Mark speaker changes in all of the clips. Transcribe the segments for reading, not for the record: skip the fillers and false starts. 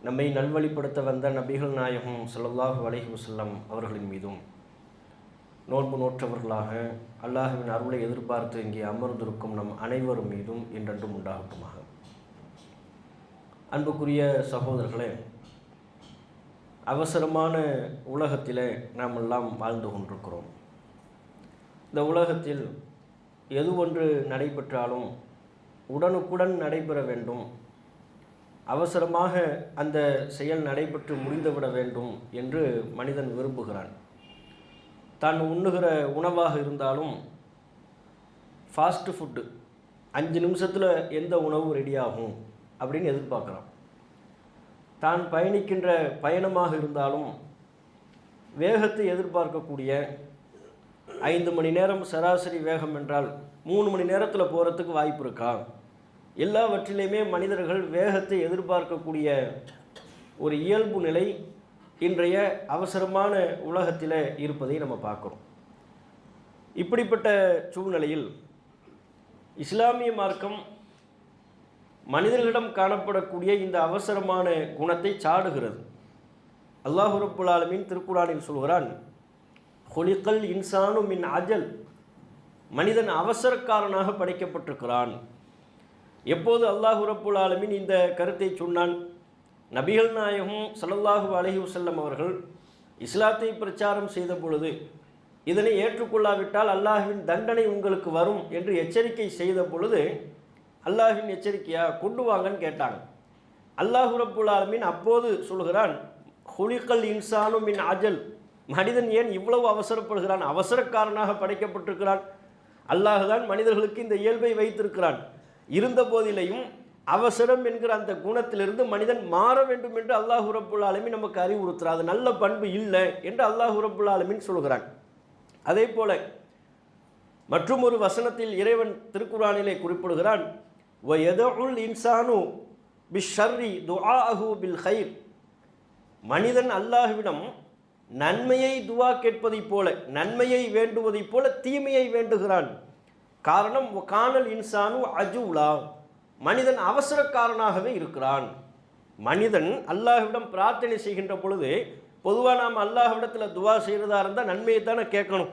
Speaker 1: நம்மை நல்வழிப்படுத்த வந்த நபிகள் நாயகம் ஸல்லல்லாஹு அலைஹி வஸல்லம் அவர்களின் மீதும் நோன்பு நோற்றவர்களாக அல்லாஹ்வின் அருளை எதிர்பார்த்து இங்கே அமர்ந்திருக்கும் நம் அனைவரும் மீதும் என்றென்றும் உண்டாகட்டுமாக. அன்புக்குரிய சகோதரர்களே, அவசரமான உலகத்திலே நாம் எல்லாம் வாழ்ந்து கொண்டிருக்கிறோம். இந்த உலகத்தில் எது ஒன்று நடைபெற்றாலும் உடனுக்குடன் நடைபெற வேண்டும், அவசரமாக அந்த செயல் நடைபெற்று முடிந்துவிட வேண்டும் என்று மனிதன் விரும்புகிறான். தான் உண்ணுகிற உணவாக இருந்தாலும் ஃபாஸ்ட் ஃபுட்டு 5 நிமிஷத்தில் எந்த உணவும் ரெடியாகும் அப்படின்னு எதிர்பார்க்குறான். தான் பயணிக்கின்ற பயணமாக இருந்தாலும் வேகத்தை எதிர்பார்க்கக்கூடிய 5 மணி நேரம் சராசரி வேகம் என்றால் 3 மணி நேரத்தில் போகிறதுக்கு வாய்ப்பு இருக்கா? எல்லாவற்றிலையுமே மனிதர்கள் வேகத்தை எதிர்பார்க்கக்கூடிய ஒரு இயல்பு நிலை இன்றைய அவசரமான உலகத்தில் இருப்பதை நம்ம பார்க்குறோம். இப்படிப்பட்ட சூழ்நிலையில் இஸ்லாமிய மார்க்கம் மனிதர்களிடம் காணப்படக்கூடிய இந்த அவசரமான குணத்தை சாடுகிறது. அல்லாஹ் ரப்புல் ஆலமீன் திருக்குர்ஆனில் சொல்கிறான், குலிகல் இன்சானு மின் அஜல், மனிதன் அவசரக்காரனாக படைக்கப்பட்டிருக்கிறான். எப்போது அல்லாஹ் ரப்புல் ஆலமீன் இந்த கருத்தை சொன்னான்? நபிகள் நாயகம் ஸல்லல்லாஹு அலைஹி வஸல்லம் அவர்கள் இஸ்லாத்தை பிரச்சாரம் செய்த பொழுது, இதனை ஏற்றுக்கொள்ளாவிட்டால் அல்லாஹ்வின் தண்டனை உங்களுக்கு வரும் என்று எச்சரிக்கை செய்த பொழுது, அல்லாஹ்வின் எச்சரிக்கையா கொண்டு வாங்கன்னு கேட்டாங்க. அல்லாஹ் ரப்புல் ஆலமீன் அப்போது சொல்கிறான், குலிகல் இன்சானு மின் அஜல், மனிதன் ஏன் இவ்வளவு அவசரப்படுகிறான்? அவசரக்காரனாக படைக்கப்பட்டிருக்கிறான். அல்லாஹ் தான் மனிதர்களுக்கு இந்த இயல்பை வைத்திருக்கிறான். இருந்த போதிலையும் அவசரம் என்கிற அந்த குணத்திலிருந்து மனிதன் மாற வேண்டும் என்று அல்லாஹ் ரப்புல் ஆலமீன் நமக்கு அறிவுறுத்துறார். அது நல்ல பண்பு இல்லை என்று அல்லாஹ் ரப்புல் ஆலமீன் சொல்கிறான். அதே போல மற்றும் ஒரு வசனத்தில் இறைவன் திருக்குர்ஆனிலே குறிப்பிடுகிறான், வயதுல் இன்சானு பிஷ்ஷர்ரி துஆஹு பில் கைர், மனிதன் அல்லாஹ்விடம் நன்மையை துவா கேட்பதைப் போல, நன்மையை வேண்டுவதைப் போல தீமையை வேண்டுகிறான். காரணம், கானல் இன்சானு அஜூலா, மனிதன் அவசரக்காரனாகவே இருக்கிறான். மனிதன் அல்லாஹ்விடம் பிரார்த்தனை செய்கின்ற பொழுது பொதுவாக நாம் அல்லாஹ்விடத்தில் துவா செய்கிறதா இருந்தால் நன்மையை தானே கேட்கணும்,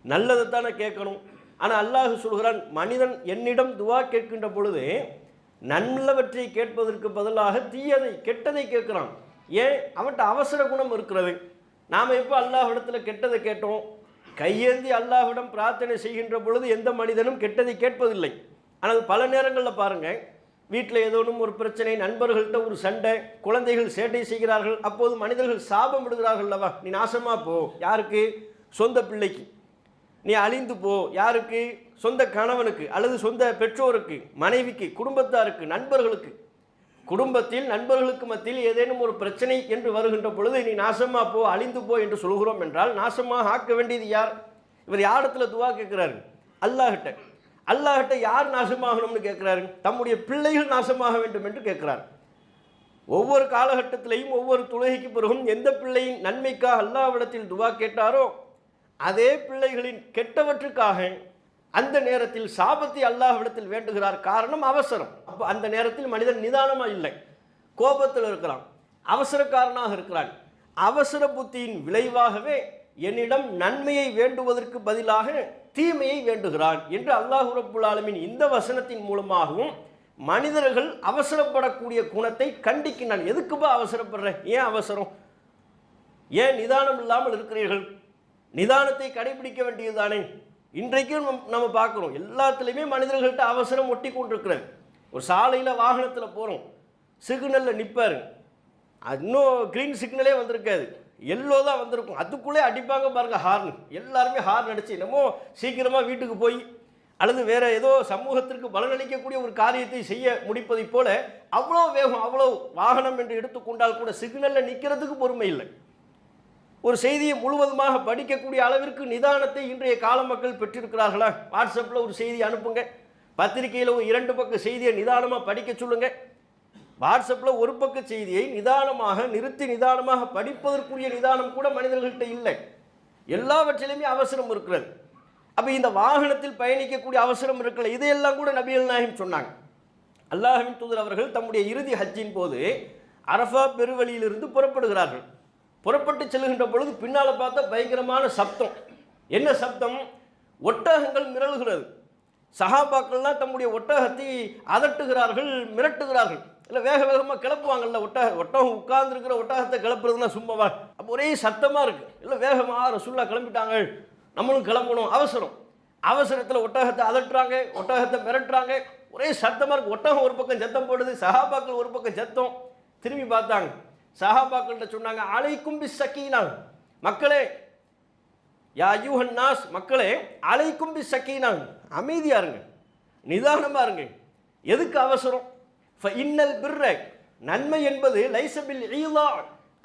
Speaker 1: நல்லதை தானே கேட்கணும். ஆனால் அல்லாஹ் சொல்கிறான், மனிதன் என்னிடம் துவா கேட்கின்ற பொழுது நல்லவற்றை கேட்பதற்கு பதிலாக தீயதை கெட்டதை கேட்குறான். ஏன்? அவன்கிட்ட அவசர குணம் இருக்கிறது. நாம் எப்போ அல்லாஹ்விடத்தில் கெட்டதை கேட்டோம்? கையேந்தி அல்லாஹ்விடம் பிரார்த்தனை செய்கின்ற பொழுது எந்த மனிதனும் கெட்டதை கேட்பதில்லை. ஆனால் பல நேரங்களில் பாருங்கள், வீட்டில் ஏதோனும் ஒரு பிரச்சனை, நண்பர்கள்ட்ட ஒரு சண்டை, குழந்தைகள் சேட்டை செய்கிறார்கள், அப்போது மனிதர்கள் சாபம் விடுகிறார்கள் அல்லவா, நீ நாசமாக போ. யாருக்கு? சொந்த பிள்ளைக்கு. நீ அழிந்து போ. யாருக்கு? சொந்த கணவனுக்கு அல்லது சொந்த பெற்றோருக்கு, மனைவிக்கு, குடும்பத்தாருக்கு, நண்பர்களுக்கு. குடும்பத்தில் நண்பர்களுக்கு மத்தியில் ஏதேனும் ஒரு பிரச்சனை என்று வருகின்ற பொழுது நீ நாசமா போ, அழிந்து போ என்று சொல்கிறோம் என்றால் நாசமாக ஆக்க வேண்டியது யார்? இவர் யாரிடத்துல துவா கேட்கிறாரு? அல்லாஹ்கிட்ட. அல்லாஹ்கிட்ட யார் நாசமாகணும்னு கேட்கிறாரு? தம்முடைய பிள்ளைகள் நாசமாக வேண்டும் என்று கேட்கிறார். ஒவ்வொரு காலகட்டத்திலையும் ஒவ்வொரு தொழுகைக்கு பிறகும் எந்த பிள்ளையின் நன்மைக்காக அல்லாஹ்விடத்தில் துவா கேட்டாரோ அதே பிள்ளைகளின் கெட்டவற்றுக்காக அந்த நேரத்தில் சாபத்தை அல்லாஹ்விடத்தில் வேண்டுகிறார். காரணம் அவசரம். அப்போ அந்த நேரத்தில் மனிதன் நிதானமாக இல்லை, கோபத்தில் இருக்கிறான், அவசரக்காரனாக இருக்கிறான். அவசர புத்தியின் விளைவாகவே என்னிடம் நன்மையை வேண்டுவதற்கு பதிலாக தீமையை வேண்டுகிறான் என்று அல்லாஹ் ரப்புல் ஆலமீன் இந்த வசனத்தின் மூலமாகவும் மனிதர்கள் அவசரப்படக்கூடிய குணத்தை கண்டிக்கின்றான். எதுக்குப்பா அவசரப்படுற? ஏன் அவசரம்? ஏன் நிதானம் இல்லாமல் இருக்கிறீர்கள்? நிதானத்தை கடைபிடிக்க வேண்டியதுதானே? இன்றைக்கும் நம்ம பார்க்குறோம், எல்லாத்துலேயுமே மனிதர்கள்ட்ட அவசரம் ஒட்டி கொண்டிருக்கிறது. ஒரு சாலையில் வாகனத்தில் போகிறோம், சிக்னலில் நிற்பாரு, இன்னும் க்ரீன் சிக்னலே வந்திருக்காது, எல்லோ தான் வந்திருக்கும், அதுக்குள்ளே அடிப்பாங்க பாருங்கள் ஹார்ன். எல்லாருமே ஹார்ன் அடித்து என்னமோ சீக்கிரமாக வீட்டுக்கு போய் அல்லது வேறு ஏதோ சமூகத்திற்கு பலனளிக்கக்கூடிய ஒரு காரியத்தை செய்ய முடிப்பதைப் போல அவ்வளோ வேகம், அவ்வளோ வாகனம் என்று எடுத்துக்கொண்டால் கூட சிக்னலில் நிற்கிறதுக்கு பொறுமை இல்லை. ஒரு செய்தியை முழுவதுமாக படிக்கக்கூடிய அளவிற்கு நிதானத்தை இன்றைய கால மக்கள் பெற்றிருக்கிறார்களா? வாட்ஸ்அப்பில் ஒரு செய்தி அனுப்புங்க, பத்திரிகையில் ஒரு 2 பக்க செய்தியை நிதானமாக படிக்க சொல்லுங்கள். வாட்ஸ்அப்பில் ஒரு பக்க செய்தியை நிதானமாக நிறுத்தி நிதானமாக படிப்பதற்குரிய நிதானம் கூட மனிதர்கள்ட்ட இல்லை. எல்லாவற்றிலுமே அவசரம் இருக்கிறது. அப்போ இந்த வாகனத்தில் பயணிக்கக்கூடிய அவசரம் இருக்கல, இதையெல்லாம் கூட நபிகள் நாயகம் சொன்னாங்க. அல்லாஹ்வின் தூதர் அவர்கள் தம்முடைய இறுதி ஹஜ்ஜின் போது அரஃபா பெருவழியிலிருந்து புறப்படுகிறார்கள். புறப்பட்டு செல்கின்ற பொழுது பின்னால் பார்த்தா பயங்கரமான சப்தம். என்ன சப்தம்? ஒட்டகங்கள் மிரளுகிறது. சஹாபாக்கள்லாம் தம்முடைய ஒட்டகத்தை அதட்டுகிறார்கள், மிரட்டுகிறார்கள். இல்லை வேக வேகமாக கிளப்புவாங்கல்ல, ஒட்டகம் உட்கார்ந்துருக்கிற ஒட்டகத்தை கிளப்புறதுனா சும்மாவா? அப்போ ஒரே சத்தமாக இருக்குது. இல்லை வேகமாக ரசூலுல்லாஹ் கிளம்பிட்டாங்க, நம்மளும் கிளம்பணும், அவசரம். அவசரத்தில் ஒட்டகத்தை அதட்டுறாங்க, ஒட்டகத்தை மிரட்டுறாங்க, ஒரே சத்தமாக இருக்குது. ஒட்டகம் ஒரு பக்கம் சத்தம் போடுது, சஹாபாக்கள் ஒரு பக்கம் சத்தம். திரும்பி பார்த்தாங்க, சஹாபாக்கள்கிட்ட சொன்னாங்க, அலைக்கும் பி சக்கீனா, மக்களே, யா அய்யுஹன் நாஸ், மக்களே, அலைக்கும் பி சக்கீனா, அமைதியாக இருங்க, நிதானமாக இருங்க. எதுக்கு அவசரம்? இன்னல் பிர்ர, நன்மை என்பது லைசபில் ஈலா,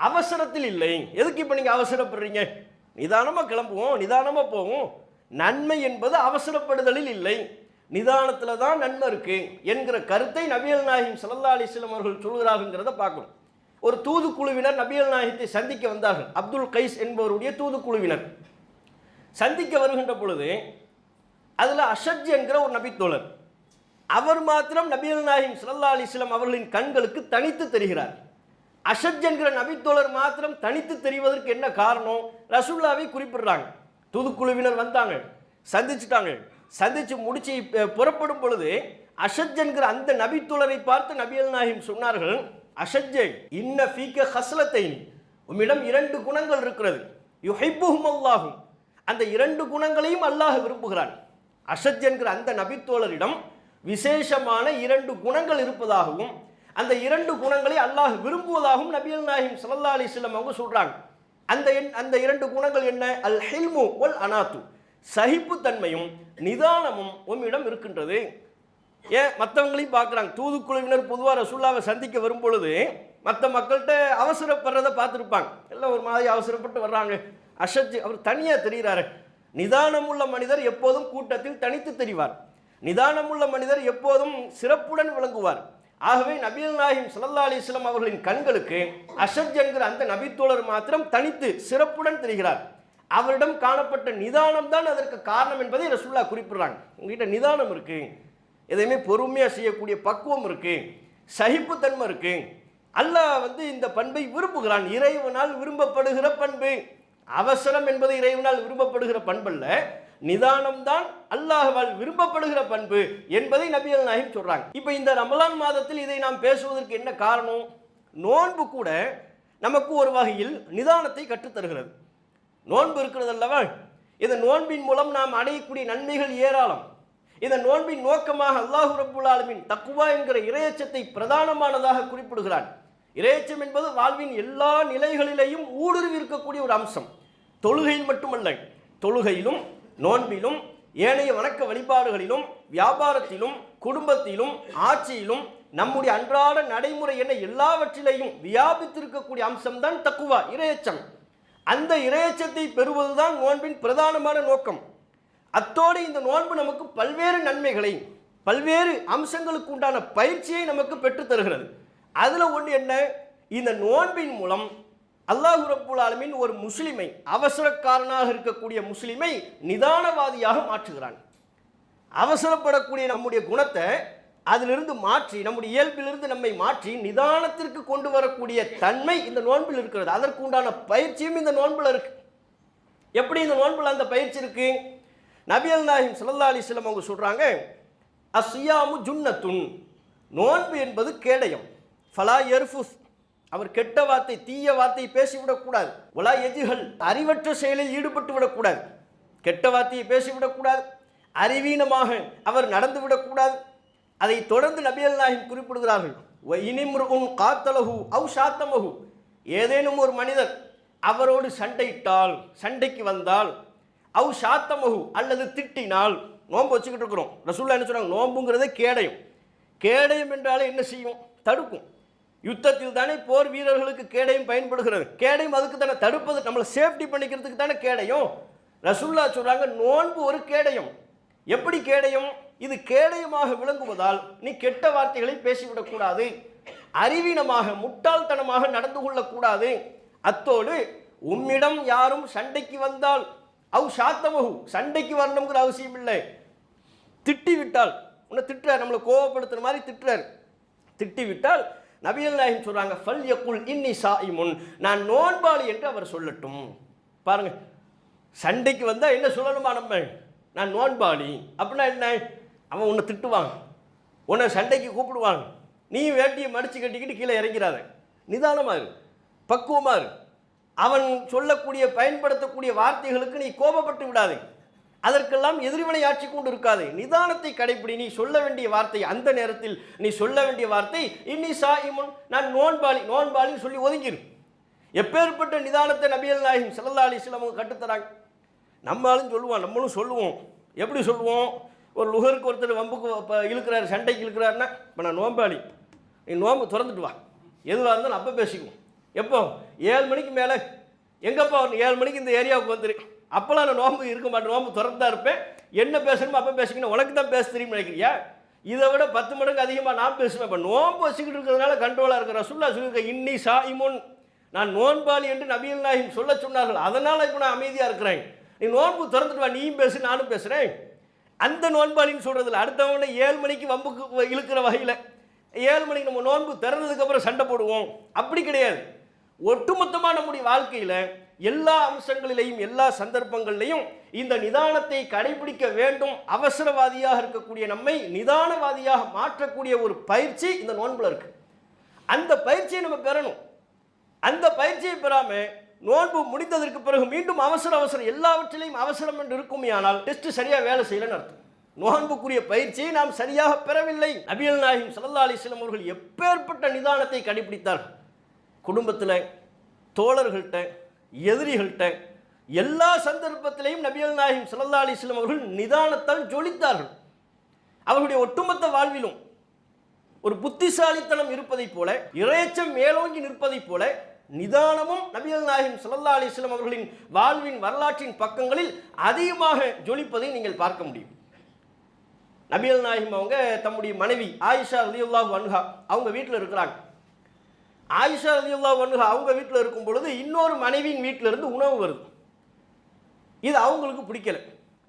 Speaker 1: அவசரத்தில் இல்லை. எதுக்கு இப்போ நீங்கள் அவசரப்படுறீங்க? நிதானமாக கிளம்புவோம், நிதானமாக போவோம். நன்மை என்பது அவசரப்படுதலில் இல்லை, நிதானத்தில் தான் நன்மை இருக்கு என்கிற கருத்தை நபிகள் நாயகம் ஸல்லல்லாஹு அலைஹி வஸல்லம் அவர்கள் சொல்கிறார்கள்ங்கிறத பார்க்கணும். ஒரு தூதுக்குழுவினர் நபிகள் நாயகத்தை சந்திக்க வந்தார்கள். அப்துல் கைஸ் என்பவருடைய தூதுக்குழுவினர் சந்திக்க வருகின்ற பொழுது அதில் அஷஜ் என்கிற ஒரு நபித்தோழர், அவர் மாத்திரம் நபிகள் நாயகம் ஸல்லல்லாஹு அலைஹி வஸல்லம் அவர்களின் கண்களுக்கு தனித்து தெரிகிறார். அஷஜ் என்கிற நபித்தோழர் மாத்திரம் தனித்து தெரிவதற்கு என்ன காரணம்? ரசூலுல்லாஹ்வை குறிப்பிடுறாங்க. தூதுக்குழுவினர் வந்தாங்க, சந்திச்சுட்டாங்க. சந்திச்சு முடிச்சு புறப்படும் பொழுது அஷஜ் என்கிற அந்த நபித்தோழரை பார்த்து நபிகள் நாயகம் சொன்னார்கள், அஷஜ்ஜே, இன்ன ஃபீக ஹஸ்லத்தைன், உம்மிடம் 2 குணங்கள் இருக்கிறது. யுஹிப்புஹும் அல்லாஹு, அந்த 2 குணங்களையும் அல்லாஹ் விரும்புகிறான். அஷஜ் என்கிற அந்த நபித்தோழரிடம் விசேஷமான 2 குணங்கள் இருப்பதாகவும் அந்த 2 குணங்களை அல்லாஹ் விரும்புவதாகவும் நபிகள் நாயகம் ஸல்லல்லாஹு அலைஹி வஸல்லம் அவங்க சொல்றாங்க. அந்த 2 குணங்கள் என்ன? அல் ஹில்மு வல் அனாத்து, சகிப்புத்தன்மையும் நிதானமும் உம்மிடம் இருக்கின்றது. ஏன் மற்றவங்களையும் பார்க்குறாங்க. தூதுக்குழுவினர் பொதுவாக ரசூலுல்லாஹ்வை சந்திக்க வரும் பொழுது மற்ற மக்கள்கிட்ட அவசரப்படுறதை பார்த்துருப்பாங்க. எல்லாம் ஒரு மாதிரி அவசரப்பட்டு வர்றாங்க. அஷஜ் அவர் தனியாக தெரிகிறாரு. நிதானமுள்ள மனிதர் எப்போதும் கூட்டத்தில் தனித்து தெரிவார். நிதானமுள்ள மனிதர் எப்போதும் சிறப்புடன் விளங்குவார். ஆகவே நபிகள் நாயகம் ஸல்லல்லாஹு அலைஹி வஸல்லம் அவர்களின் கண்களுக்கு அஷஜ் என்கிற அந்த நபித்தோழர் மாத்திரம் தனித்து சிறப்புடன் தெரிகிறார். அவரிடம் காணப்பட்ட நிதானம் தான் அதற்கு காரணம் என்பதை ரசூலுல்லாஹ் குறிப்பிடுறாங்க. உங்ககிட்ட நிதானம் இருக்கு, எதையுமே பொறுமையாக செய்யக்கூடிய பக்குவம் இருக்கு, சகிப்புத்தன்மை இருக்கு. அல்லாஹ் இந்த பண்பை விரும்புகிறான். இறைவனால் விரும்பப்படுகிற பண்பு. அவசரம் என்பது இறைவனால் விரும்பப்படுகிற பண்பல்ல, நிதானம் தான் அல்லாஹ்வால் விரும்பப்படுகிற பண்பு என்பதை நபிகள் நாயகம் சொல்றாங்க. இப்போ இந்த ரமலான் மாதத்தில் இதை நாம் பேசுவதற்கு என்ன காரணம்? நோன்பு கூட நமக்கு ஒரு வகையில் நிதானத்தை கற்றுத்தருகிறது. நோன்பு இருக்கிறது அல்லவா, இந்த நோன்பின் மூலம் நாம் அடையக்கூடிய நன்மைகள் ஏராளம். இந்த நோன்பின் நோக்கமாக அல்லாஹ் ரப்புல் ஆலமீன் தக்வா என்கிற இறையச்சத்தை பிரதானமானதாக குறிப்பிடுகிறான். இறையச்சம் என்பது வாழ்வின் எல்லா நிலைகளிலேயும் ஊடுருவி இருக்கக்கூடிய ஒரு அம்சம். தொழுகையில் மட்டுமல்ல, தொழுகையிலும் நோன்பிலும் ஏனைய வணக்க வழிபாடுகளிலும் வியாபாரத்திலும் குடும்பத்திலும் ஆட்சியிலும் நம்முடைய அன்றாட நடைமுறை என எல்லாவற்றிலையும் வியாபித்திருக்கக்கூடிய அம்சம்தான் தக்குவா, இறையச்சம். அந்த இறையச்சத்தை பெறுவதுதான் நோன்பின் பிரதானமான நோக்கம். அத்தோடு இந்த நோன்பு நமக்கு பல்வேறு நன்மைகளை, பல்வேறு அம்சங்களுக்கு உண்டான பயிற்சியை நமக்கு பெற்று தருகிறது. அதில் ஒன்று என்ன? இந்த நோன்பின் மூலம் அல்லாஹ் ரப்புல் ஆலமீன் ஒரு முஸ்லிமை, அவசரக்காரனாக இருக்கக்கூடிய முஸ்லிமை நிதானவாதியாக மாற்றுகிறான். அவசரப்படக்கூடிய நம்முடைய குணத்தை அதிலிருந்து மாற்றி, நம்முடைய இயல்பிலிருந்து நம்மை மாற்றி நிதானத்திற்கு கொண்டு வரக்கூடிய தன்மை இந்த நோன்பில் இருக்கிறது. அதற்கு உண்டான பயிற்சியும் இந்த நோன்பில் இருக்கு. எப்படி இந்த நோன்பில் அந்த பயிற்சி இருக்கு? நபிகள் நாயகம் ஸல்லல்லாஹு அலைஹி வஸல்லம் அவங்க சொல்றாங்க, அஸ்ஸியாமு ஜுன்னத்துன், நோன்பு என்பது கேடயம். ஃபலா யர்ஃபுஸ், அவர் கெட்ட வார்த்தை, தீய வார்த்தை பேசிவிடக்கூடாது. வலா எஜிஹல், அறிவற்ற செயலில் ஈடுபட்டு விடக்கூடாது. கெட்ட வார்த்தையை பேசிவிடக்கூடாது, அறிவீனமாக அவர் நடந்து விடக்கூடாது. அதை தொடர்ந்து நபிகள் நாயகம் குறிப்பிடுகிறார்கள், வ இனிம்ருஉன் காத்தலஹு அவ் ஷாத்தமஹு, ஏதேனும் ஒரு மனிதர் அவரோடு சண்டையிட்டால், சண்டைக்கு வந்தால், அவ் ஷாத்தமஹு அல்லது திட்டினால், நோன்பு வச்சுக்கிட்டு இருக்கிறோம். ரசூலுல்லாஹ் என்ன சொல்றாங்க? நோன்புங்கிறதே கேடயம். கேடயம் என்றாலே என்ன செய்யும்? தடுக்கும். யுத்தத்தில் தானே போர் வீரர்களுக்கு கேடயம் பயன்படுகிறது. கேடயம் அதுக்கு தானே, தடுப்பது, நம்மளை சேஃப்டி பண்ணிக்கிறதுக்கு தானே கேடயம். ரசூலுல்லாஹ் சொல்றாங்க, நோன்பு ஒரு கேடயம். எப்படி கேடயம்? இது கேடயமாக விளங்குவதால் நீ கெட்ட வார்த்தைகளை பேசிவிடக்கூடாது, அறிவீனமாக முட்டாள்தனமாக நடந்து கொள்ளக்கூடாது. அத்தோடு உம்மிடம் யாரும் சண்டைக்கு வந்தால், அவ் சாத்தமகு, சண்டைக்கு வரணுங்கிற அவசியம் இல்லை, திட்டிவிட்டால், உன்னை திட்டுறார், நம்மளை கோவப்படுத்துற மாதிரி திட்டுறார், திட்டிவிட்டால் நபிகள் நாயகம் சொல்றாங்க, ஃபல் யக்குல் இன்னி சாயிமுன், நான் நோன்பாளி என்று அவர் சொல்லட்டும். பாருங்க, சண்டைக்கு வந்தால் என்ன சொல்லணுமா நம்ம? நான் நோன்பாளி. அப்படின்னா என்ன? அவன் உன்னை திட்டுவாங்க, உன்னை சண்டைக்கு கூப்பிடுவாங்க, நீ வேட்டியை மடித்து கட்டிக்கிட்டு கீழே இறங்கிறாத. நிதானமாக இரு, பக்குவமாக இரு. அவன் சொல்லக்கூடிய பயன்படுத்தக்கூடிய வார்த்தைகளுக்கு நீ கோபப்பட்டு விடாதே, அதற்கெல்லாம் எதிர்வினை ஆட்சி கொண்டு இருக்காது. நிதானத்தை கடைப்பிடி. நீ சொல்ல வேண்டிய வார்த்தை, அந்த நேரத்தில் நீ சொல்ல வேண்டிய வார்த்தை இன்னி சாயிமுன், நான் நோன்பாளி. நோன்பாளின்னு சொல்லி ஒதுங்கிரு. எப்பேற்பட்ட நிதானத்தை நபிகள் நாயகம் ஸல்லல்லாஹு அலைஹி வஸல்லம் அவங்க கட்டுத்தராங்க. நம்மளும் சொல்லுவோம், நம்மளும் சொல்லுவோம். எப்படி சொல்லுவோம்? ஒரு லுகருக்கு ஒருத்தர் வம்புக்கு இழுக்கிறாரு, சண்டைக்கு இழுக்கிறாருன்னா, இப்போ நான் நோன்பாளி, நீ நோம்பு திறந்துட்டு வா, எதுவாக இருந்தாலும் அப்போ பேசிக்குவோம். எப்போ? 7 மணிக்கு மேலே. எங்கப்பா 7 மணிக்கு இந்த ஏரியாவுக்கு வந்துரு. அப்போலாம் நான் நோம்பு இருக்க மாட்டேன், நோம்பு திறந்து தான் இருப்பேன். என்ன பேசணுமோ அப்போ பேசிக்கணும். உனக்கு தான் பேச தெரியும்னு நினைக்கிறியா? இதை விட 10 மடங்கு அதிகமாக நான் பேசுவேன். இப்போ நோம்பு வச்சுக்கிட்டு இருக்கிறதுனால கண்ட்ரோலாக இருக்கிற ரசூலுல்லாஹ் சொல்லியிருக்க இன்னி சாயிமுன், நான் நோன்பாளி என்று நபிகள் நாயகம் சொல்ல சொன்னார்கள். அதனால் இப்போ நான் அமைதியாக இருக்கிறேன். நீ நோன்பு திறந்துட்டு வா, நீயும் பேசு நானும் பேசுகிறேன். அந்த நோன்பாளின்னு சொல்கிறதில்ல. அடுத்தவனை 7 மணிக்கு வம்புக்கு இழுக்கிற வகையில் 7 மணிக்கு நம்ம நோன்பு திறந்ததுக்கப்புறம் சண்டை போடுவோம், அப்படி கிடையாது. ஒட்டுமொத்தமாக நம்முடைய வாழ்க்கையில் எல்லா அம்சங்களிலையும் எல்லா சந்தர்ப்பங்களிலையும் இந்த நிதானத்தை கடைபிடிக்க வேண்டும். அவசரவாதியாக இருக்கக்கூடிய நம்மை நிதானவாதியாக மாற்றக்கூடிய ஒரு பயிற்சி இந்த நோன்புல இருக்கு. அந்த பயிற்சியை நம்ம பெறணும். அந்த பயிற்சியை பெறாமல் நோன்பு முடிந்ததற்கு பிறகு மீண்டும் அவசரம் எல்லாவற்றிலையும் அவசரம் என்று இருக்குமே, ஆனால் டெஸ்ட் சரியாக வேலை செய்யலன்னு அர்த்தம். நோன்புக்குரிய பயிற்சியை நாம் சரியாக பெறவில்லை. நபிகள் நாயகம் ஸல்லல்லாஹு அலைஹி வஸல்லம் அவர்கள் எப்பேற்பட்ட நிதானத்தை கடைபிடித்தார்கள். குடும்பத்தில், தோழர்கள்ட்ட, எதிரிகள்கிட்ட எல்லா சந்தர்ப்பத்திலையும் நபிகள் நாயகம் ஸல்லல்லாஹு அலைஹி வஸல்லம் அவர்கள் நிதானத்தால் ஜொலித்தார்கள். அவர்களுடைய ஒட்டுமொத்த வாழ்விலும் ஒரு புத்திசாலித்தனம் இருப்பதைப் போல, இறையச்சம் மேலோங்கி நிற்பதைப் போல நிதானமும் நபிகள் நாயகம் ஸல்லல்லாஹு அலைஹி வஸல்லம் அவர்களின் வாழ்வின் வரலாற்றின் பக்கங்களில் அதிகமாக ஜொலிப்பதை நீங்கள் பார்க்க முடியும். நபிகள் நாயகம் அவங்க தம்முடைய மனைவி ஆயிஷா ரலியல்லாஹு அன்ஹா அவங்க வீட்டில் இருக்கிறாங்க. ஆயிஷா ரலியல்லாஹு அன்ஹா அவங்க வீட்டில் இருக்கும் பொழுது இன்னொரு மனைவியின் வீட்டில் இருந்து உணவு வருது. இது அவங்களுக்கு பிடிக்கல.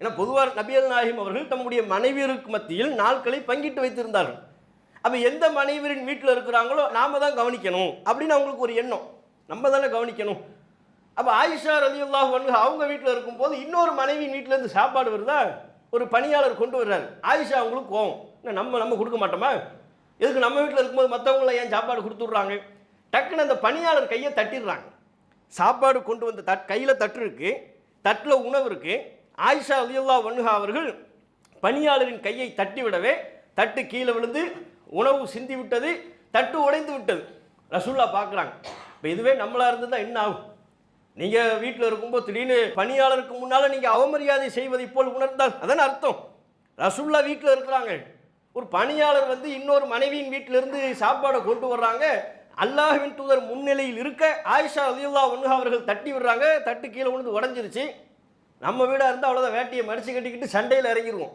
Speaker 1: ஏன்னா பொதுவாக நபிகள் நாயகம் அவர்கள் தம்முடைய மனைவியருக்கு மத்தியில் நாட்களை பங்கிட்டு வைத்திருந்தார்கள். அப்போ எந்த மனைவியரின் வீட்டில் இருக்கிறாங்களோ நாம தான் கவனிக்கணும் அப்படின்னு அவங்களுக்கு ஒரு எண்ணம். நம்ம தானே கவனிக்கணும். அப்போ ஆயிஷா ரலியல்லாஹு அன்ஹா அவங்க வீட்டில் இருக்கும்போது இன்னொரு மனைவியின் வீட்டிலேருந்து சாப்பாடு வருதா, ஒரு பணியாளர் கொண்டு வர்றாரு. ஆயிஷா அவங்களுக்கு கோவம், நம்ம கொடுக்க மாட்டோமா, எதுக்கு நம்ம வீட்டில் இருக்கும்போது மற்றவங்கள ஏன் சாப்பாடு கொடுத்துட்றாங்க? டக்குன்னு அந்த பணியாளர் கையை தட்டிடுறாங்க. சாப்பாடு கொண்டு வந்த கையில் தட்டு இருக்கு, தட்டில் உணவு இருக்கு. ஆயிஷா ரலியல்லாஹு அன்ஹா அவர்கள் பணியாளரின் கையை தட்டி விடவே தட்டு கீழே விழுந்து உணவு சிந்தி விட்டது, தட்டு உடைந்து விட்டது. ரசூலுல்லாஹ் பார்க்குறாங்க. இப்போ இதுவே நம்மளாக இருந்தது தான் என்ன ஆகும்? நீங்கள் வீட்டில் இருக்கும்போது திடீர்னு பணியாளருக்கு முன்னால் நீங்கள் அவமரியாதை செய்வதை போல் உணர்ந்தால் அதான அர்த்தம். ரசூலுல்லாஹ் வீட்டில் இருக்கிறாங்க, ஒரு பணியாளர் வந்து இன்னொரு மனைவியின் வீட்டிலிருந்து சாப்பாடை கொண்டு வர்றாங்க. அல்லாஹ்வின் தூதர் முன்னிலையில் இருக்க ஆயிஷா ரலியல்லாஹு அன்ஹா அவர்கள் தட்டி விடுறாங்க. தட்டு கீழே விழுந்து உடஞ்சிருச்சு. நம்ம வீடாக இருந்தால் அவ்வளோதான், வேட்டியை மடித்து கட்டிக்கிட்டு சண்டையில் இறங்கிடுவோம்,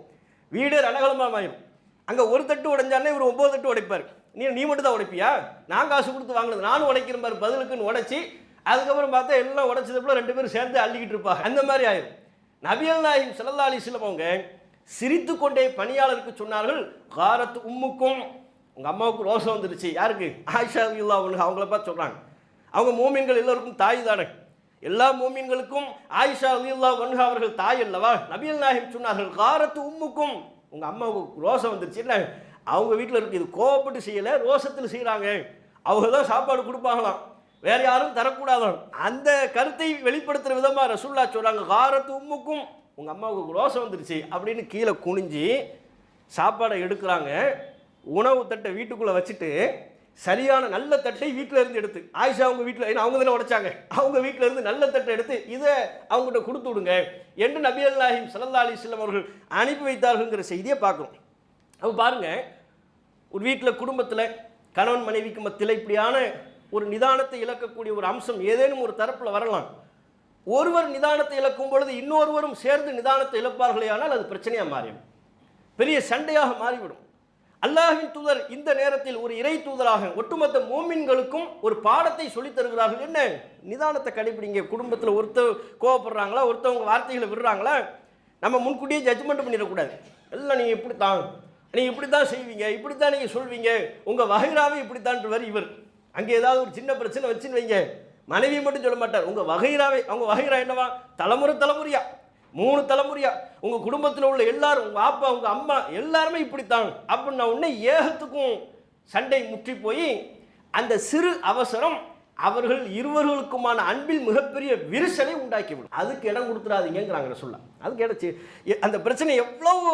Speaker 1: வீடே ரணகலமாக ஆயிடும். அங்கே ஒரு தட்டு உடைஞ்சாலே இவர் 9 தட்டு உடைப்பார். நீ மட்டும் தான் உடைப்பியா? நான் காசு கொடுத்து வாங்கினது, நானும் உடைக்கிறேன் பாரு பதிலுக்குன்னு உடைச்சி, அதுக்கப்புறம் பார்த்தா எல்லாம் உடைச்சதுக்குள்ள 2 பேரும் சேர்ந்து அள்ளிக்கிட்டு இருப்பாங்க. அந்த மாதிரி ஆயிடும். நபிகள் நாயகம் ஸல்லல்லாஹு அலைஹி வஸல்லம் அவங்க சிரித்து கொண்டே பணியாளருக்கு சொன்னார்கள், காரத்து உம்முக்கும், உங்கள் அம்மாவுக்கு ரோசம் வந்துருச்சு. யாருக்கு? ஆயிஷா ரலியல்லாஹு அன்ஹா அவங்கள பார்த்து சொல்கிறாங்க. அவங்க மூமின்கள் எல்லோருக்கும் தாய் தானே, எல்லா மூமின்களுக்கும் ஆயிஷா ரலியல்லாஹு அன்ஹா அவர்கள் தாய் அல்லவா? நபிகள் நாயகம் சொன்னார்கள், காரத்து உம்முக்கும், உங்கள் அம்மாவுக்கு ரோசம் வந்துருச்சு. இல்லை, அவங்க வீட்டில் இருக்குது, இது கோவப்பட்டு செய்யலை, ரோசத்தில் செய்கிறாங்க, அவங்க தான் சாப்பாடு கொடுப்பாங்களாம், வேறு யாரும் தரக்கூடாதான். அந்த கருத்தை வெளிப்படுத்துகிற விதமாக ரசூலுல்லாஹ் சொல்கிறாங்க, காரத்து உம்முக்கும், உங்கள் அம்மாவுக்கு ரோசம் வந்துருச்சு அப்படின்னு கீழே குனிஞ்சு சாப்பாடை எடுக்கிறாங்க. உணவு தட்டை வீட்டுக்குள்ளே வச்சுட்டு சரியான நல்ல தட்டை வீட்டில் இருந்து எடுத்து, ஆயிஷா அவங்க வீட்டில், அவங்க தானே உடைச்சாங்க, அவங்க வீட்டில் இருந்து நல்ல தட்டை எடுத்து இதை அவங்ககிட்ட கொடுத்து விடுங்க என்று நபிகள் நாயகம் ஸல்லல்லாஹு அலைஹி வஸல்லம் அவர்கள் அனுப்பி வைத்தார்கள்ங்கிற செய்தியை பார்க்குறோம். அப்போ பாருங்கள், ஒரு வீட்டில் குடும்பத்தில் கணவன் மனைவிக்கு மத்தியில் இப்படியான ஒரு நிதானத்தை இழக்கக்கூடிய ஒரு அம்சம் ஏதேனும் ஒரு தரப்பில் வரலாம். ஒருவர் நிதானத்தை இழக்கும் பொழுது இன்னொருவரும் சேர்ந்து நிதானத்தை இழப்பார்களே, ஆனால் அது பிரச்சனையாக மாறிடும், பெரிய சண்டையாக மாறிவிடும். அல்லாஹ்வின் தூதர் இந்த நேரத்தில் ஒரு இறை தூதராக ஒட்டுமொத்த மூமின்களுக்கும் ஒரு பாடத்தை சொல்லித் தருகிறார்கள். என்ன? நிதானத்தை கடைபிடிங்க. குடும்பத்தில் ஒருத்தர் கோவப்படுறாங்களா, ஒருத்தவங்க வார்த்தைகளை விடுறாங்களா, நம்ம முன்கூட்டியே ஜட்ஜ்மெண்ட் பண்ணிடக்கூடாது. எல்லாம் நீங்கள் எப்படி தான் நீங்கள் இப்படி தான் செய்வீங்க, இப்படி தான் நீங்கள் சொல்வீங்க, உங்கள் வகைராவே இப்படித்தான்ட்டு இவர். அங்கே ஏதாவது ஒரு சின்ன பிரச்சனை வச்சுன்னு வைங்க, மனைவி மட்டும் சொல்ல மாட்டார், உங்கள் வகைராவே. அவங்க வகைரா என்னவா? தலைமுறையா 3 தலைமுறையா உங்கள் குடும்பத்தில் உள்ள எல்லாரும், உங்கள் அப்பா உங்கள் அம்மா எல்லாருமே இப்படித்தான் அப்படின்னா உடனே ஏகத்துக்கும் சண்டை முற்றி போய் அந்த சிறு அவசரம் அவர்கள் இருவர்களுக்குமான அன்பில் மிகப்பெரிய விரிசலை உண்டாக்கிவிடும். அதுக்கு இடம் கொடுத்துடாதீங்கிறாங்க ரசூலுல்லாஹ். அதுக்கு இடச்சு அந்த பிரச்சனை எவ்வளவு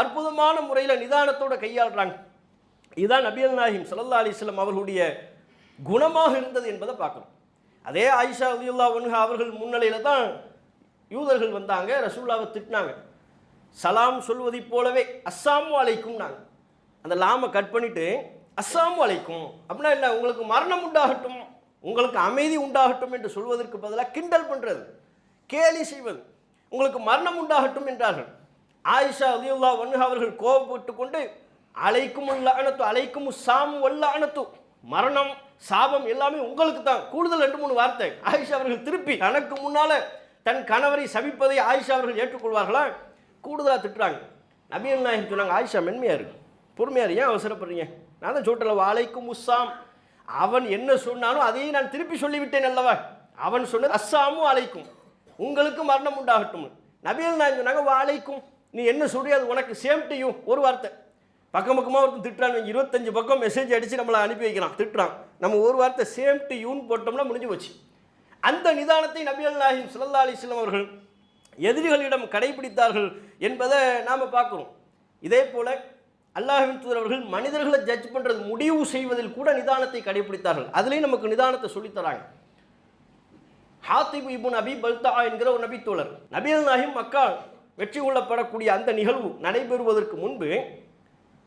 Speaker 1: அற்புதமான முறையில் நிதானத்தோடு கையாளுறாங்க. இதுதான் நபிகள் நாயகம் ஸல்லல்லாஹு அலைஹி வஸல்லம் அவர்களுடைய குணமாக இருந்தது என்பதை பார்க்கணும். அதே ஆயிஷா ரலியல்லாஹு அன்ஹா அவர்கள் முன்னிலையில் தான் யூதர்கள் வந்தாங்க, ரசூலுல்லாஹ்வை திட்டினாங்க. சலாம் சொல்வதை போலவே அஸ்ஸலாமு அலைக்கும் நாங்க அந்த லாமை கட் பண்ணிட்டு அஸ்ஸலாமு அலைக்கும் அப்படின்னா என்ன? உங்களுக்கு மரணம் உண்டாகட்டும், உங்களுக்கு அமைதி உண்டாகட்டும் என்று சொல்வதற்கு பதிலாக கிண்டல் பண்ணுறது, கேலி செய்வது. உங்களுக்கு மரணம் உண்டாகட்டும் என்றார்கள். ஆயிஷா ரலியல்லாஹு அன்ஹா அவர்கள் கோபப்பட்டு கொண்டு அலைக்கும் லானத்து அலைக்கும் சாம் வல்லானத்து, மரணம் சாபம் எல்லாமே உங்களுக்கு தான், கூடுதல் 2-3 வார்த்தை. ஆயிஷா அவர்கள் திருப்பி தனக்கு முன்னால தன் கணவரை சபிப்பதை ஆயிஷா அவர்கள் ஏற்றுக்கொள்வார்களா? கூடுதலாக திட்டுறாங்க. நபிகள் நாயகம் சொன்னாங்க, ஆயிஷா மென்மையா இருக்கு, பொறுமையா இருக்கு, ஏன் அவசரப்படுறீங்க? நான் தான் சொல்லிட்டல, அலைக்கும் உஸ்ஸாம், அவன் என்ன சொன்னாலும் அதையே நான் திருப்பி சொல்லிவிட்டேன் அல்லவா. அவன் சொன்னது அஸ்ஸாமு அலைக்கும், உங்களுக்கு மரணம் உண்டாகட்டும். நபிகள் நாயகம் சொன்னாங்க, அலைக்கும், நீ என்ன சொல்றிய அது உனக்கு சேம் டு யூ. ஒரு வார்த்தை பக்கம் பக்கமாக ஒருத்தன் திட்டுறான், 25 பக்கம் மெசேஜ் அடித்து நம்மளை அனுப்பி வைக்கிறான், திட்டுறான். நம்ம ஒரு வார்த்தை சேம் டு யூன்னு போட்டோம்னா முடிஞ்சு போச்சு. அந்த நிதானத்தை நபிகள் நாயகம் ஸல்லல்லாஹு அலைஹி வஸல்லம் அவர்கள் எதிரிகளிடம் கடைபிடித்தார்கள் என்பதை நாம் பார்க்குறோம். இதே போல் அல்லாஹ்வின் தூதர் அவர்கள் மனிதர்களை ஜட்ஜ் பண்ணுறது, முடிவு செய்வதில் கூட நிதானத்தை கடைபிடித்தார்கள். அதுலேயும் நமக்கு நிதானத்தை சொல்லித்தராங்க. ஹாத்திப் இப்னு அபி பல்தா என்கிற ஒரு நபித்தோழர், நபிகள் நாயகம் மக்கா வெற்றி கொள்ளப்படக்கூடிய அந்த நிகழ்வு நடைபெறுவதற்கு முன்பு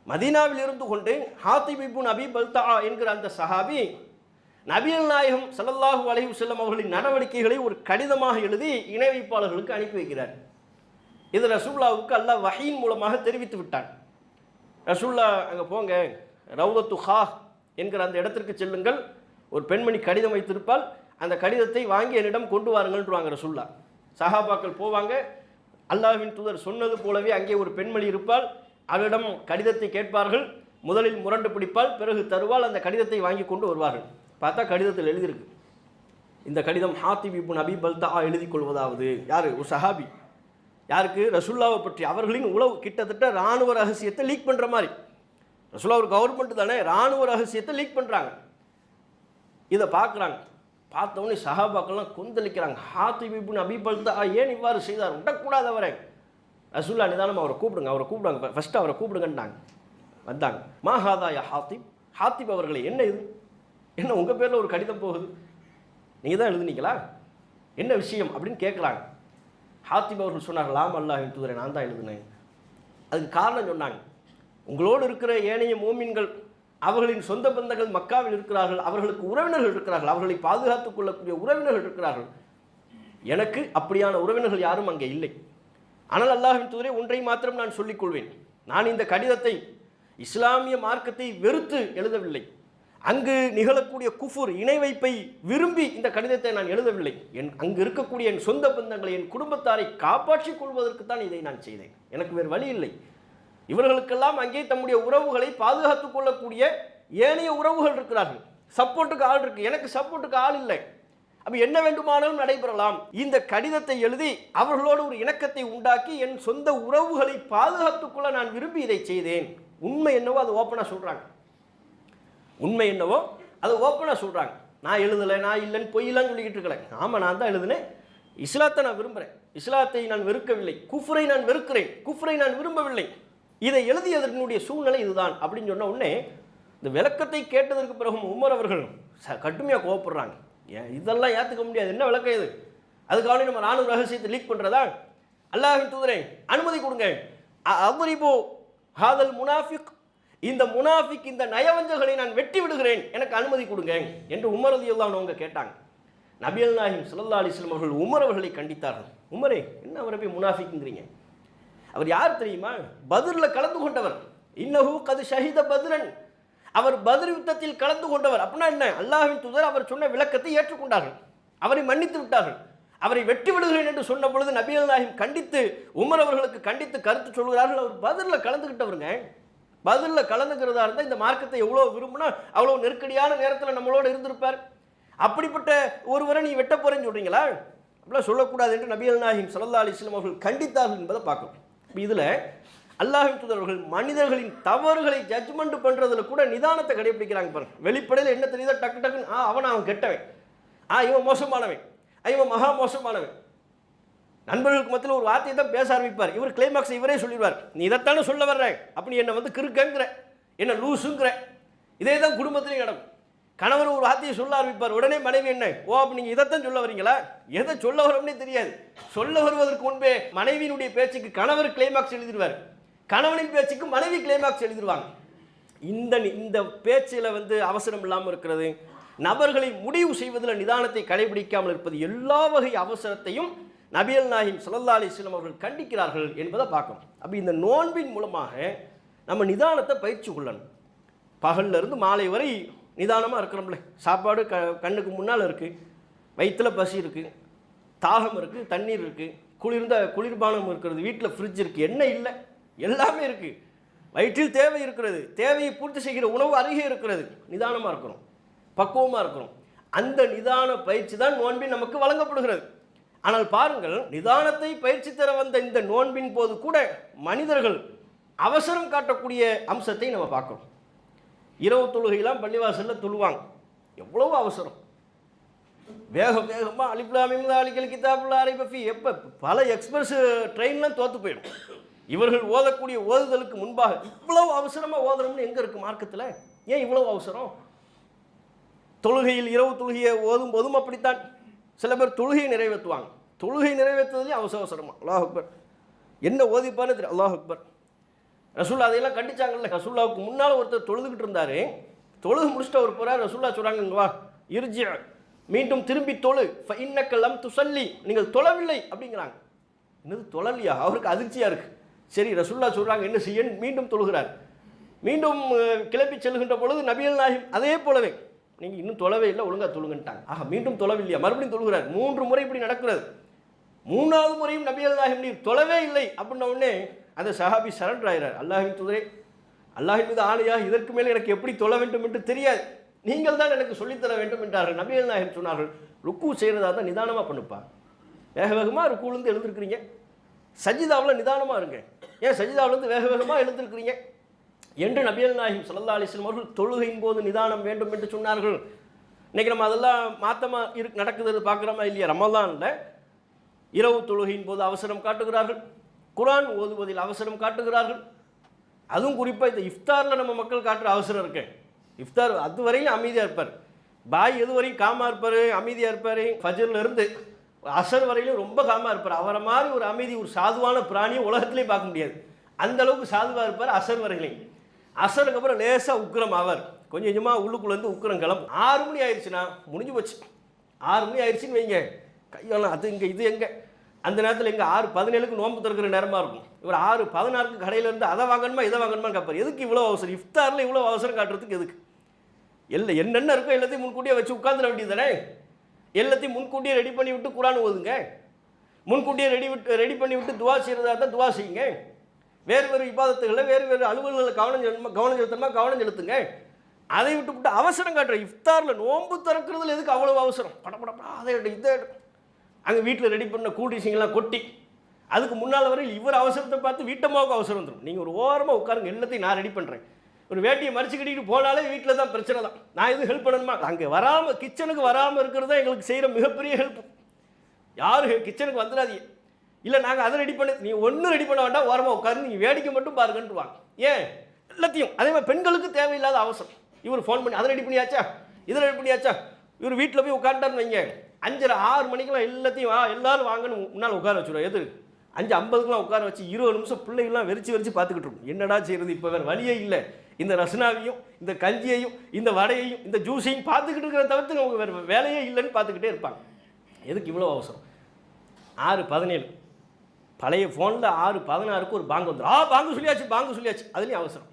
Speaker 1: மதீனாவில் இருந்து கொண்டு ஹாத்திப் இப்னு அபி பல்தா என்கிற அந்த சஹாபி நபிகள் நாயகம் ஸல்லல்லாஹு அலைஹி வஸல்லம் அவர்களின் நடவடிக்கைகளை ஒரு கடிதமாக எழுதி இணை வைப்பாளர்களுக்கு அனுப்பி வைக்கிறார். இது ரசூலுல்லாஹ்வுக்கு அல்லாஹ் வஹீயின் மூலமாக தெரிவித்து விட்டான். ரசூலுல்லாஹ் அங்கே போங்க, ரவுதத்து ஹா என்கிற அந்த இடத்திற்கு செல்லுங்கள், ஒரு பெண்மணி கடிதம் வைத்திருப்பால், அந்த கடிதத்தை வாங்கி என்னிடம் கொண்டு வாருங்கள்ன்றாங்க ரசூலுல்லாஹ். சஹாபாக்கள் போவாங்க, அல்லாஹ்வின் தூதர் சொன்னது போலவே அங்கே ஒரு பெண்மணி இருப்பால், அவரிடம் கடிதத்தை கேட்பார்கள், முதலில் முரண்டு பிடிப்பால், பிறகு தருவால், அந்த கடிதத்தை வாங்கி கொண்டு வருவார்கள். பார்த்தா கடிதத்தில் எழுதியிருக்கு, இந்த கடிதம் ஹாத்திப் இப்னு அபி பல்தா எழுதி கொள்வதாவது. யார்? ஒரு சஹாபி. யாருக்கு? ரசூலுல்லாவை பற்றி. அவர்களின் உளவு கிட்டத்தட்ட இராணுவ ரகசியத்தை லீக் பண்ணுற மாதிரி. ரசூலுல்லாஹ் ஒரு கவர்மெண்ட் தானே, இராணுவ ரகசியத்தை லீக் பண்ணுறாங்க. இதை பார்க்குறாங்க. பார்த்தவொடனே சஹாபாக்கள்லாம் கொந்தளிக்கிறாங்க. ஹாத்திப் இப்னு அபி பல்தா ஏன் இவ்வாறு செய்தார்? விடக்கூடாது அவரை. ரசூலுல்லாஹ் நிதானம் அவரை கூப்பிடுங்க, ஃபஸ்ட்டு அவரை கூப்பிடுங்கன்னாங்க. வந்தாங்க. மா ஹாதா யா ஹாத்திப், ஹாத்திப் அவர்களே, என்ன இது? என்ன உங்கள் பேரில் ஒரு கடிதம் போகுது, நீங்கள் தான் எழுதுனீங்களா, என்ன விஷயம் அப்படின்னு கேட்குறாங்க. ஹாத்திப் அவர்கள் சொன்னார்கள், லாம் அல்லாஹ்வின் தூதரை, நான் தான் எழுதுனேன். அதுக்கு காரணம் சொன்னாங்க, உங்களோடு இருக்கிற ஏனைய மோமின்கள் அவர்களின் சொந்த பந்தங்கள் மக்காவில் இருக்கிறார்கள், அவர்களுக்கு உறவினர்கள் இருக்கிறார்கள், அவர்களை பாதுகாத்துக் கொள்ளக்கூடிய உறவினர்கள் இருக்கிறார்கள். எனக்கு அப்படியான உறவினர்கள் யாரும் அங்கே இல்லை. ஆனால் அல்லாஹ்வின் தூதரே, ஒன்றை மாத்திரம் நான் சொல்லிக்கொள்வேன், நான் இந்த கடிதத்தை இஸ்லாமிய மார்க்கத்தை வெறுத்து எழுதவில்லை, அங்கு நிகழக்கூடிய குஃபுர் இணை வைப்பை விரும்பி இந்த கடிதத்தை நான் எழுதவில்லை. அங்கு இருக்கக்கூடிய என் சொந்த பந்தங்களை, என் குடும்பத்தாரை காப்பாற்றிக் கொள்வதற்கு தான் இதை நான் செய்தேன். எனக்கு வேறு வழி இல்லை. இவர்களுக்கெல்லாம் அங்கே தம்முடைய உறவுகளை பாதுகாத்துக் கொள்ளக்கூடிய ஏனைய உறவுகள் இருக்கிறார்கள், சப்போர்ட்டுக்கு ஆள் இருக்கு, எனக்கு சப்போர்ட்டுக்கு ஆள் இல்லை. அப்போ என்ன வேண்டுமானாலும் நடைபெறலாம். இந்த கடிதத்தை எழுதி அவர்களோடு ஒரு இணக்கத்தை உண்டாக்கி என் சொந்த உறவுகளை பாதுகாத்துக் கொள்ள நான் விரும்பி இதை செய்தேன். உண்மை என்னவோ அது ஓப்பனாக சொல்கிறாங்க. உண்மை என்னவோ அது ஓப்பனாக சொல்கிறாங்க. நான் எழுதலை, நான் இல்லைன்னு பொய்யெல்லாம் சொல்லிக்கிட்டு இருக்கலை. ஆமாம், நான் தான் எழுதுனேன். இஸ்லாத்தை நான் விரும்புகிறேன், இஸ்லாத்தை நான் வெறுக்கவில்லை. குஃப்ரை நான் வெறுக்கிறேன், குஃப்ரை நான் விரும்பவில்லை. இதை எழுதியதனுடைய சூழ்நிலை இதுதான் அப்படின்னு சொன்ன உடனே இந்த விளக்கத்தை கேட்டதற்கு பிறகும் உமர் அவர்கள் கடுமையாக கோவப்படுறாங்க. இதெல்லாம் ஏற்றுக்க முடியாது, என்ன விளக்கம் இது? அதுக்காக நம்ம ராணுவ ரகசியத்தை லீக் பண்ணுறதா? அல்லாஹ்வின் தூதரே, அனுமதி கொடுங்க. அவ்ரிபு ஹாதல் முனாஃபிக், இந்த முனாஃபிக், இந்த நயவஞ்சகளை நான் வெட்டி விடுகிறேன், எனக்கு அனுமதி கொடுங்க என்று உமர் ரலியல்லாஹு அன்ஹு கேட்டாங்க. நபிகள் நாயகம் ஸல்லல்லாஹு அலைஹி வஸல்லம் அவர்கள் உமர் அவர்களை கண்டித்தார்கள். உமரே, என்ன அவரை போய் முனாஃபிக்ங்கிறீங்க? அவர் யார் தெரியுமா? பத்ரில் கலந்து கொண்டவர். இன்னஹு கது ஷஹீத பத்ரன், அவர் பத்ர் யுத்தத்தில் கலந்து கொண்டவர். அப்படின்னா என்ன? அல்லாஹ்வின் தூதர் அவர் சொன்ன விளக்கத்தை ஏற்றுக்கொண்டார்கள், அவரை மன்னித்து விட்டார்கள். அவரை வெட்டி விடுகிறேன் என்று சொன்ன பொழுது நபிகள் நாயகம் கண்டித்து உமர் அவர்களுக்கு கண்டித்து கருத்து சொல்கிறார்கள், அவர் பத்ரில் கலந்துக்கிட்டவருங்க, பதிலில் கலந்துக்கிறதா இருந்தால் இந்த மார்க்கத்தை எவ்வளோ விரும்பினா அவ்வளோ நெருக்கடியான நேரத்தில் நம்மளோட இருந்திருப்பார். அப்படிப்பட்ட ஒருவரை நீ வெட்ட போறேன்னு சொல்றீங்களா? அப்படிலாம் சொல்லக்கூடாது என்று நபிகள் நாயகம் ஸல்லல்லாஹு அலைஹி வஸல்லம் அவர்கள் கண்டித்தார்கள் என்பதை பார்க்கணும். இதில் அல்லாஹ்வின் தூதர் அவர்கள் மனிதர்களின் தவறுகளை ஜட்ஜ்மெண்ட் பண்ணுறதுல கூட நிதானத்தை கடைபிடிக்கிறாங்க பாருங்க. வெளிப்படையில் என்ன தெரியுதோ டக்கு டக்குன்னு அவன் கெட்டவன், இவன் மோசமானவன், இவன் மகா மோசமானவன். நண்பர்களுக்கு மத்தியில் ஒரு வார்த்தையை தான் பேச ஆரம்பிப்பார். இவர் கிளைமாக்ஸ் இவரே சொல்லிடுவார். நீ இதைத்தானே சொல்ல வர்ற, அப்படி என்னை வந்து கிறுக்கங்கிற, என்ன லூசுங்கிற. இதே தான் குடும்பத்திலையும் நடக்கும். கணவர் ஒரு வார்த்தையை சொல்ல ஆரம்பிப்பார், உடனே மனைவி என்ன, அப்போ நீங்கள் இதைத்தான் சொல்ல வரீங்களா? எதை சொல்ல வரோம்னே தெரியாது. சொல்ல வருவதற்கு முன்பே மனைவியினுடைய பேச்சுக்கு கணவர் கிளைமாக்ஸ் எழுதிடுவார், கணவனின் பேச்சுக்கு மனைவி கிளைமாக்ஸ் எழுதிடுவாங்க. இந்த பேச்சில் வந்து அவசரம் இல்லாமல் இருக்கிறது, நபர்களை முடிவு செய்வதில் நிதானத்தை கடைபிடிக்காமல் இருப்பது, எல்லா வகை அவசரத்தையும் நபிகள் நாயகம் ஸல்லல்லாஹு அலைஹி வஸல்லம் அவர்கள் கண்டிக்கிறார்கள் என்பதை பார்க்கணும். அப்போ இந்த நோன்பின் மூலமாக நம்ம நிதானத்தை பயிற்சி கொள்ளணும். பகல்ல இருந்து மாலை வரை நிதானமாக இருக்கிறோம்ல. சாப்பாடு கண்ணுக்கு முன்னால் இருக்குது, வயிற்றில் பசி இருக்குது, தாகம் இருக்குது, தண்ணீர் இருக்குது, குளிர்பானம் இருக்கிறது, வீட்டில் ஃப்ரிட்ஜ் இருக்குது, எண்ணெய் இல்லை, எல்லாமே இருக்குது, வயிற்றில் தேவை இருக்கிறது, தேவையை பூர்த்தி செய்கிற உணவு அருகே இருக்கிறது. நிதானமாக இருக்கிறோம், பக்குவமாக இருக்கிறோம். அந்த நிதான பயிற்சி தான் நோன்பின் நமக்கு வழங்கப்படுகிறது. ஆனால் பாருங்கள், நிதானத்தை பயிற்சி தர வந்த இந்த நோன்பின் போது கூட மனிதர்கள் அவசரம் காட்டக்கூடிய அம்சத்தை நம்ம பார்க்கணும். இரவு தொழுகையெல்லாம் பள்ளிவாசலில் தொழுவாங்க, எவ்வளவு அவசரம், வேகமாக அலிப்லாமிம் அலிகல் கிதாபுல்லா ரைப ஃபீ. எப்போ பல எக்ஸ்பிரஸ் ட்ரெயின்லாம் தோற்று போயிடும். இவர்கள் ஓதக்கூடிய ஓதுதலுக்கு முன்பாக இவ்வளவு அவசரமாக ஓதணும்னு எங்கே இருக்குது மார்க்கத்தில்? ஏன் இவ்வளவு அவசரம்? தொழுகையில் இரவு தொழுகையை ஓதும் போதும் அப்படித்தான். சில பேர் தொழுகையை நிறைவேற்றுவாங்க, தொழுகை நிறைவேற்றுவதிலே அவசரமாக அல்லாஹ் அக்பர், என்ன ஓதிப்பான்னு தெரியும், அல்லாஹ் அக்பர். ரசூல்லா அதையெல்லாம் கண்டிச்சாங்கல்ல. ரசூல்லாவுக்கு முன்னால் ஒருத்தர் தொழுதுகிட்டு இருந்தார், தொழுது முடிச்சுட்டு அவர் போகிறார். ரசூல்லா சொல்கிறாங்க, இங்கே வா, இர்ஜி, மீண்டும் திரும்பி தொழு, ஃபஇன்னக லம் துஸல்லி, நீங்கள் தொழவில்லை அப்படிங்கிறாங்க. என்னது தொழலையா? அவருக்கு அதிர்ச்சியாக இருக்குது. சரி, ரசூல்லா சொல்கிறாங்க என்ன செய்ய, மீண்டும் தொழுகிறார். மீண்டும் கிளப்பி செல்கின்ற பொழுது நபிகள் நாயகம் அதே போலவே, நீங்கள் இன்னும் தொழவே இல்லை, ஒழுங்காக தொழுங்கன்ட்டாங்க. மீண்டும் தொழவில்லையா? மறுபடியும் தொழுகிறார். 3 முறை இப்படி நடக்கிறது. 3வது முறையும் நபிகள் நாயகம் நீ தொழவே இல்லை அப்படின்ன உடனே அந்த சஹாபி சரண்டர் ஆகிறார். அல்லாஹ்வின் தூதரே, அல்லாஹ்வின் மீது ஆணையாக இதற்கு மேலே எனக்கு எப்படி தொழ வேண்டும் என்று தெரியாது, நீங்கள் தான் எனக்கு சொல்லித்தர வேண்டும் என்றார்கள். நபிகள் நாயகம் சொன்னார்கள், ருக்கு செய்கிறதா தான் நிதானமாக பண்ணுப்பா, வேக வேகமாக ருக்குலேருந்து எழுந்திருக்கிறீங்க, சஜிதாவில் நிதானமாக இருங்க, ஏன் சஜிதாவிலேருந்து வேக வேகமாக எழுந்திருக்கிறீங்க என்று நபிகள் நாயகம் ஸல்லல்லாஹு அலைஹி வஸல்லம் அவர்கள் தொழுகையின் போது நிதானம் வேண்டும் என்று சொன்னார்கள். இன்றைக்கி நம்ம அதெல்லாம் மாற்றமாக நடக்குது பார்க்குறோமா இல்லையா? ரமலானில் இரவு தொழுகையின் போது அவசரம் காட்டுகிறார்கள், குர்ஆன் ஓதுவதில் அவசரம் காட்டுகிறார்கள். அதுவும் குறிப்பாக இந்த இஃப்தாரில் நம்ம மக்கள் காட்டுற அவசரம் இருக்கு. இஃப்தார் அது வரையும் அமைதியாக இருப்பார், பாய் எது வரையும் காமாக இருப்பார், அமைதியாக இருப்பார். ஃபஜ்ர்லேருந்து அசர் வரையிலும் ரொம்ப காமாக இருப்பார். அவரை மாதிரி ஒரு அமைதி, ஒரு சாதுவான பிராணியை உலகத்திலே பார்க்க முடியாது, அந்த அளவுக்கு சாதுவாக இருப்பார் அசர் வரையிலையும். அசருக்கு அப்புறம் லேசாக உக்கிரம் ஆவார், கொஞ்சம் கொஞ்சமாக உள்ளுக்குள்ளேருந்து உக்கிரம் கிளம்பும். 6 மணி ஆயிடுச்சுன்னா முடிஞ்சு போச்சு. 6 மணி ஆயிடுச்சுன்னு வைங்க, கையெல்லாம் அது இங்கே இது எங்கே, அந்த நேரத்தில் எங்கே 6:17க்கு நோன்பு திறக்கிற நேரமாக இருக்கும். இவர் 6:16க்கு கடையிலேருந்து அதை வாங்கணுமா இதை வாங்கணுமா கேட்பார். எதுக்கு இவ்வளோ அவசரம்? இஃப்தாரில் இவ்வளோ அவசரம் காட்டுறதுக்கு எதுக்கு? என்னென்ன இருக்கோ எல்லாத்தையும் முன்கூட்டியே வச்சு உட்காந்துட வேண்டியது தானே. எல்லாத்தையும் முன்கூட்டியே ரெடி பண்ணி விட்டு குர்ஆன் ஓதுங்க, முன்கூட்டியே ரெடி பண்ணி விட்டு துவா செய்கிறதா இருந்தால் துவா செய்யுங்க. வேறு வேறு இபாதத்துகளில் வேறு வேறு அலுவல்களில் கவனம் செலுத்துங்க. அதை விட்டு அவசரம் காட்டுற இஃப்தாரில் நோன்பு திறக்கிறதுல எதுக்கு அவ்வளோ அவசரம்? படப்படப்பா அதை இதை அங்கே வீட்டில் ரெடி பண்ண கூல்ட்ரிங்க்ஸ்லாம் கொட்டி, அதுக்கு முன்னால் வரை இவர் அவசரத்தை பார்த்து வீட்டம்மாவுக்கு அவசரம் வந்துடும். நீங்கள் ஒரு ஓரமாக உட்காருங்க, எல்லாத்தையும் நான் ரெடி பண்ணுறேன். ஒரு வேட்டியை மறிச்சு கட்டிக்கிட்டு போனாலே வீட்டில் தான் பிரச்சனை தான். நான் எதுவும் ஹெல்ப் பண்ணணுமா? அங்கே வராமல், கிச்சனுக்கு வராமல் இருக்கிறது தான் எங்களுக்கு செய்கிற மிகப்பெரிய ஹெல்ப். யாரும் கிச்சனுக்கு வந்துடாதீங்க. இல்லை நாங்கள் அதை ரெடி பண்ண, நீ ஒன்றும் ரெடி பண்ண வேண்டாம், ஓரமாக உட்காந்து நீங்கள் வேடிக்கை மட்டும் பாருங்கன்ட்டு வாங்க. ஏன் எல்லாத்தையும் அதே மாதிரி பெண்களுக்கு தேவையில்லாத அவசரம். இவர் ஃபோன் பண்ணி அதை ரெடி பண்ணியாச்சா, இதை ரெடி பண்ணியாச்சா, இவர் வீட்டில் போய் உட்காந்துட்டாருன்னு வைங்க, 5:30-6 மணிக்கெல்லாம் எல்லாத்தையும் எல்லாரும் வாங்கன்னு முன்னால் உட்கார வச்சுருவோம். எது 5:50க்குலாம் உட்கார வச்சு 20 நிமிஷம் பிள்ளைகள்லாம் வெறிச்சு பார்த்துக்கிட்டு இருக்கும். என்னடா செய்கிறது, இப்போ வேறு வழியே இல்லை, இந்த ரசனாவையும் இந்த கஞ்சியையும் இந்த வடையையும் இந்த ஜூஸையும் பார்த்துக்கிட்டு இருக்கிற தவிர்த்து அவங்க வேறு வேலையே இல்லைன்னு பார்த்துக்கிட்டே இருப்பாங்க. எதுக்கு இவ்வளோ அவசரம்? 6:17 பழைய ஃபோனில் 6:16க்கு ஒரு பாங்கு வந்துடும். பாங்கு சொல்லியாச்சு, அதுலேயும் அவசரம்.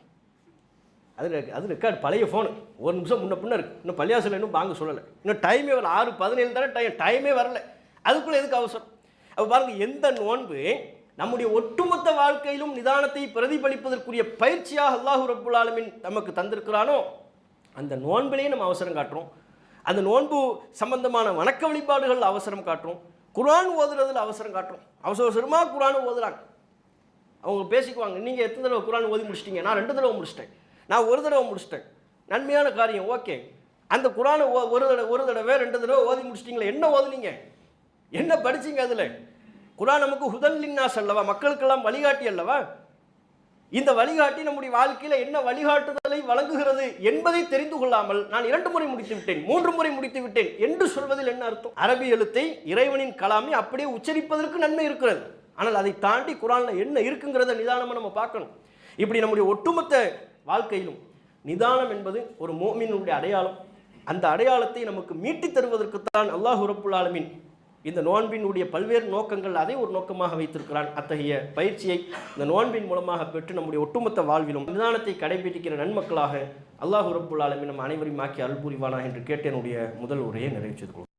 Speaker 1: அது ரெக்கார்டு பழைய ஃபோனு, 1 நிமிஷம் முன்ன பின்ன இருக்குது, இன்னும் பள்ளியாசல் இன்னும் பாங்கு சொல்லலை, இன்னும் டைமே வரல, 6:17 தானே டைமே வரல, அதுக்குள்ளே எதுக்கு அவசரம்? அப்போ பாருங்கள், எந்த நோன்பு நம்முடைய ஒட்டுமொத்த வாழ்க்கையிலும் நிதானத்தை பிரதிபலிப்பதற்குரிய பயிற்சியாக அல்லாஹ் ரப்புல் ஆலமீன் நமக்கு தந்திருக்கிறானோ அந்த நோன்பிலேயே நம்ம அவசரம் காட்டுறோம். அந்த நோன்பு சம்பந்தமான வணக்க வழிபாடுகள் அவசரம் காட்டுறோம். குர்ஆன் ஓதுறதுல அவசரம் காட்டுறோம். அவசரமாக குர்ஆன் ஓதுறாங்க. அவங்க பேசிக்குவாங்க, நீங்கள் எத்தனை தடவை குர்ஆன் ஓதி முடிச்சிட்டீங்க? நான் 2 தடவை முடிச்சிட்டேன், நான் 1 தடவை முடிச்சிட்டேன். நன்மையான காரியம், ஓகே. அந்த குர்ஆனை ஒரு தடவை 2 தடவை ஓதி முடிச்சிட்டிங்களே, என்ன ஓதுனீங்க, என்ன படிச்சிங்க? அதில் குர்ஆன் நமக்கு ஹுதல் லின்னாஸ் அல்லவா, மக்களுக்கெல்லாம் வழிகாட்டி அல்லவா? இந்த வழிகாட்டி நம்முடைய வாழ்க்கையில் என்ன வழிகாட்டுதலை வழங்குகிறது என்பதை தெரிந்து கொள்ளாமல் நான் 2 முறை முடித்து விட்டேன், 3 முறை முடித்து விட்டேன் என்று சொல்வதில் என்ன அர்த்தம்? அரபி எழுத்தை இறைவனின் கலாமை அப்படியே உச்சரிப்பதற்கு நன்மை இருக்கிறது. ஆனால் அதை தாண்டி குர்ஆனில் என்ன இருக்குங்கிறத நிதானமாக நம்ம பார்க்கணும். இப்படி நம்முடைய ஒட்டுமொத்த வாழ்க்கையிலும் நிதானம் என்பது ஒரு முஃமினுடைய அடையாளம். அந்த அடையாளத்தை நமக்கு மீட்டித் தருவதற்குத்தான் அல்லாஹ் ரப்புல் ஆலமீன் இந்த நோன்பினுடைய பல்வேறு நோக்கங்கள் அதை ஒரு நோக்கமாக வைத்திருக்கிறான். அத்தகைய பயிற்சியை இந்த நோன்பின் மூலமாக பெற்று நம்முடைய ஒட்டுமொத்த வாழ்விலும் நிதானத்தை கடைபிடிக்கிற நன்மக்களாக அல்லாஹ் ரப்புல் ஆலமீன் நம் அனைவரையும் ஆக்கி அருள் புரிவானா என்று கேட்டு என்னுடைய முதல் உரையை நிறைவு செய்து கொள்கிறேன்.